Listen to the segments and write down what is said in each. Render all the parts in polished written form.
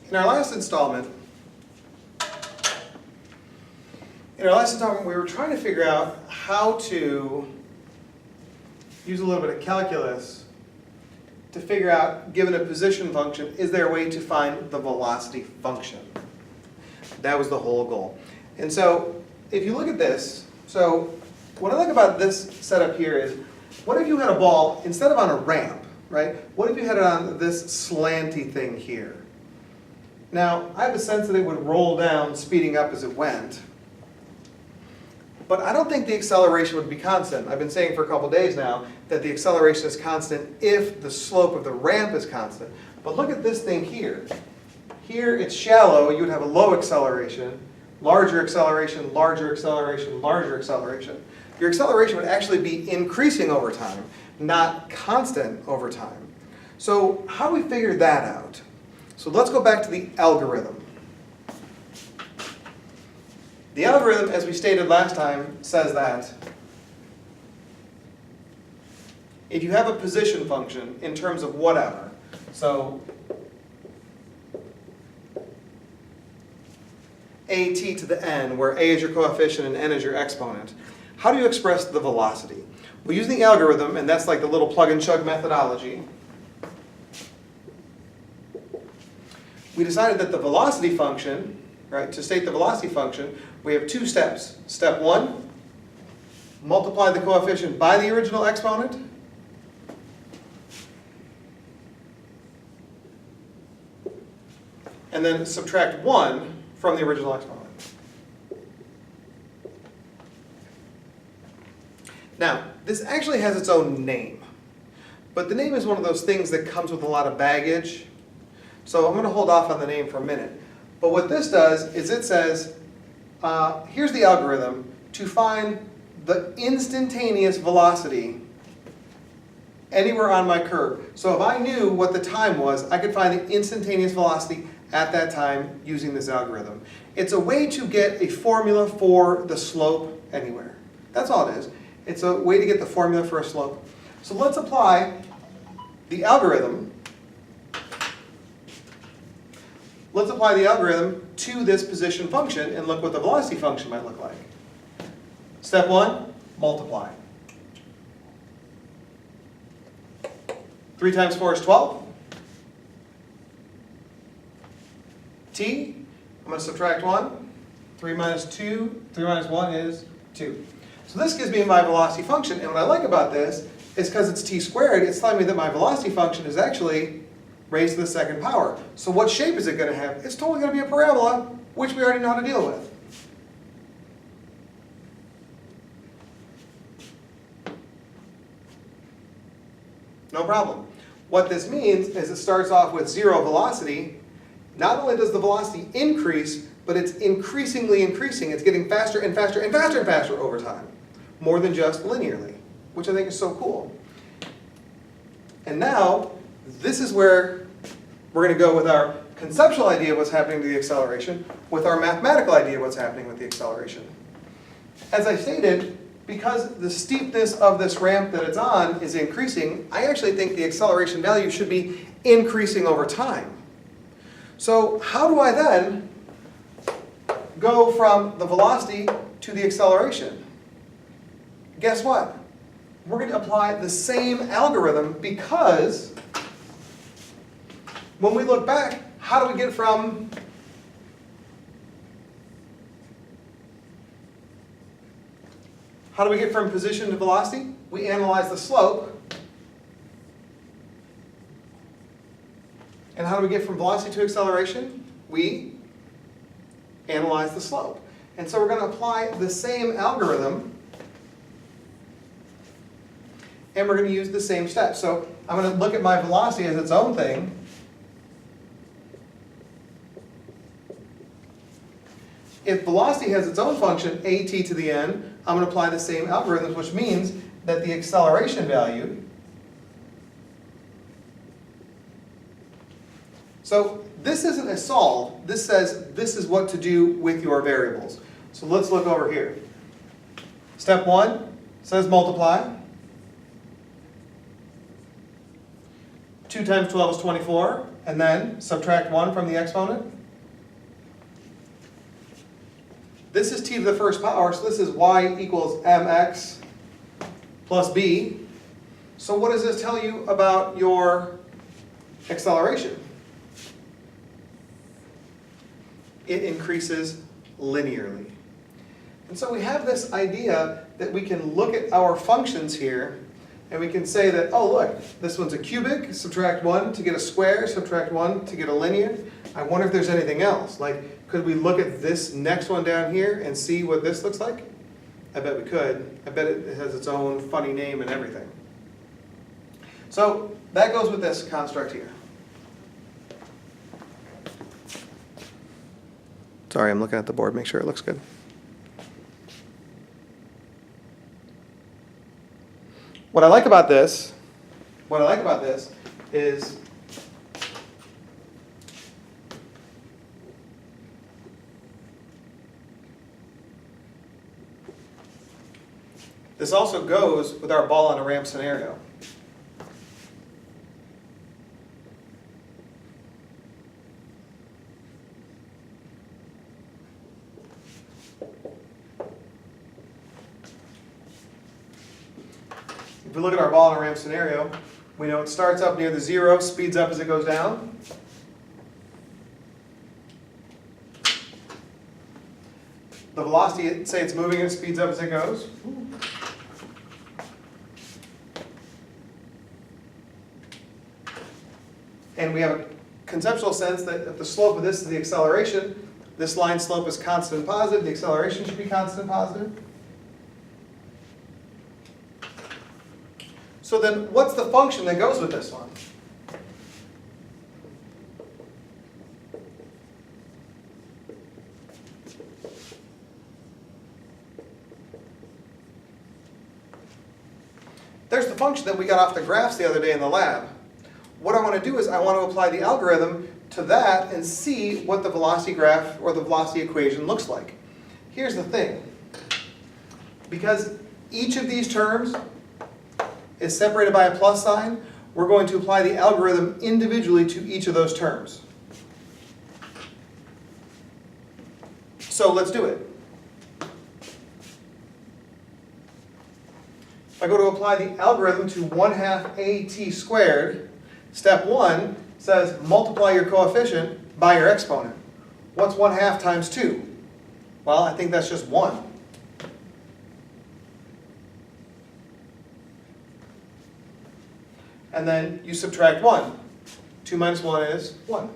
In our last installment, we were trying to figure out how to use a little bit of calculus to figure out, given a position function, is there a way to find the velocity function? That was the whole goal. And so, if you look at this, so what I like about this setup here is, what if you had a ball, instead of on a ramp, right? What if you had it on this slanty thing here? Now, I have a sense that it would roll down, speeding up as it went. But I don't think the acceleration would be constant. I've been saying for a couple days now that the acceleration is constant if the slope of the ramp is constant. But look at this thing here. Here it's shallow, you would have a low acceleration, larger acceleration, larger acceleration, larger acceleration. Your acceleration would actually be increasing over time, not constant over time. So how do we figure that out? So let's go back to the algorithm. The algorithm, as we stated last time, says that if you have a position function in terms of whatever, so a t to the n, where a is your coefficient and n is your exponent, how do you express the velocity? Well, using the algorithm, and that's like the little plug and chug methodology, we decided that the velocity function, right, to state the velocity function, we have two steps. Step one, multiply the coefficient by the original exponent. And then subtract 1 from the original exponent. Now, this actually has its own name. But the name is one of those things that comes with a lot of baggage. So I'm going to hold off on the name for a minute. But what this does is it says, here's the algorithm to find the instantaneous velocity anywhere on my curve. So if I knew what the time was, I could find the instantaneous velocity at that time using this algorithm. It's a way to get a formula for the slope anywhere. That's all it is. It's a way to get the formula for a slope. So let's apply the algorithm. Let's apply the algorithm to this position function and look what the velocity function might look like. Step one, multiply. 3 times 4 is 12. T, I'm going to subtract 1. 3 minus 2, 3 minus 1 is 2. So this gives me my velocity function, and what I like about this is because it's t squared, it's telling me that my velocity function is actually raised to the second power. So what shape is it going to have? It's totally going to be a parabola, which we already know how to deal with. No problem. What this means is it starts off with 0 velocity. Not only does the velocity increase, but it's increasingly increasing. It's getting faster and faster and faster and faster over time. More than just linearly, which I think is so cool. And now, this is where we're going to go with our conceptual idea of what's happening to the acceleration, with our mathematical idea of what's happening with the acceleration. As I stated, because the steepness of this ramp that it's on is increasing, I actually think the acceleration value should be increasing over time. So how do I then go from the velocity to the acceleration? Guess what? We're going to apply the same algorithm because when we look back, how do we get from position to velocity? We analyze the slope. And how do we get from velocity to acceleration? We analyze the slope. And so we're going to apply the same algorithm, and we're going to use the same steps. So I'm going to look at my velocity as its own thing. If velocity has its own function, at to the n, I'm going to apply the same algorithms, which means that the acceleration value, so this isn't a solve. This says this is what to do with your variables. So let's look over here. Step one says multiply. 2 times 12 is 24, and then subtract 1 from the exponent. This is t to the first power, so this is y equals mx plus b. So what does this tell you about your acceleration? It increases linearly. And so we have this idea that we can look at our functions here and we can say that, oh look, this one's a cubic, subtract 1 to get a square, subtract 1 to get a linear. I wonder if there's anything else. Like, could we look at this next one down here and see what this looks like? I bet we could. I bet it has its own funny name and everything. So that goes with this construct here. Sorry, I'm looking at the board, make sure it looks good. What I like about this is this also goes with our ball on a ramp scenario. If we look at our ball on a ramp scenario, we know it starts up near the 0, speeds up as it goes down. The velocity, say it's moving, and it speeds up as it goes. And we have a conceptual sense that if the slope of this is the acceleration, this line slope is constant and positive, the acceleration should be constant and positive. So then what's the function that goes with this one? There's the function that we got off the graphs the other day in the lab. What I want to do is I want to apply the algorithm to that and see what the velocity graph or the velocity equation looks like. Here's the thing. Because each of these terms is separated by a plus sign, we're going to apply the algorithm individually to each of those terms. So let's do it. If I go to apply the algorithm to 1/2 at squared, step 1 says multiply your coefficient by your exponent. What's 1/2 times 2? Well, I think that's just 1. And then you subtract 1. 2 minus 1 is 1.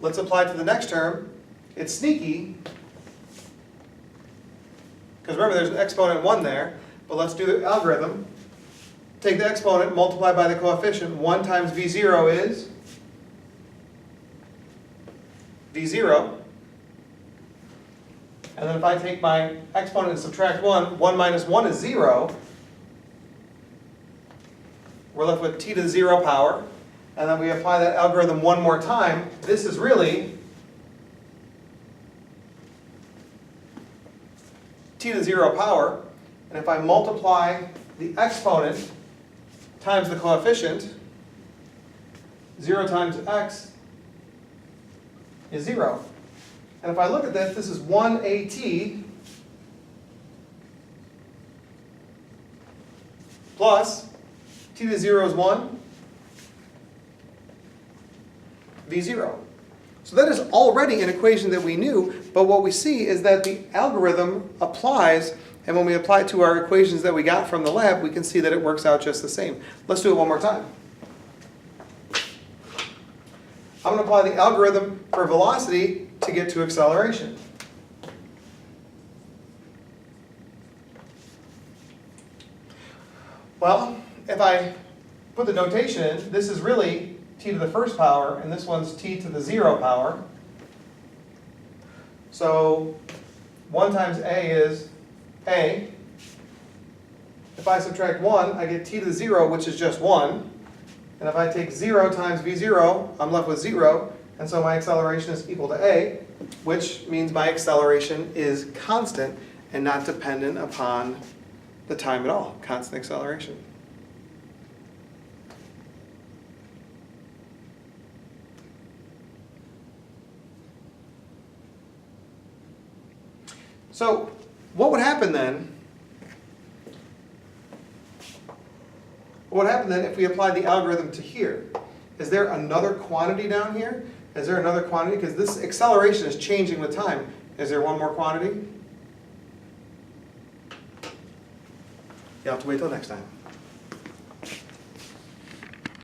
Let's apply it to the next term. It's sneaky, because remember there's an exponent 1 there, but let's do the algorithm. Take the exponent, multiply by the coefficient. 1 times v0 is v0. And then if I take my exponent and subtract 1, 1 minus 1 is 0. We're left with t to the 0 power. And then we apply that algorithm one more time. This is really t to the 0 power. And if I multiply the exponent times the coefficient, 0 times x is 0. And if I look at this, this is 1 at plus t to the 0 is 1, v0. So that is already an equation that we knew, but what we see is that the algorithm applies, and when we apply it to our equations that we got from the lab, we can see that it works out just the same. Let's do it one more time. I'm going to apply the algorithm for velocity to get to acceleration. Well, if I put the notation in, this is really t to the first power, and this one's t to the 0 power. So 1 times a is a. If I subtract 1, I get t to the 0, which is just 1. And if I take 0 times v0, I'm left with 0. And so my acceleration is equal to a, which means my acceleration is constant and not dependent upon the time at all. Constant acceleration. So what would happen then? What would happen then if we applied the algorithm to here? Is there another quantity down here? Is there another quantity? Because this acceleration is changing with time. Is there one more quantity? You'll have to wait till next time.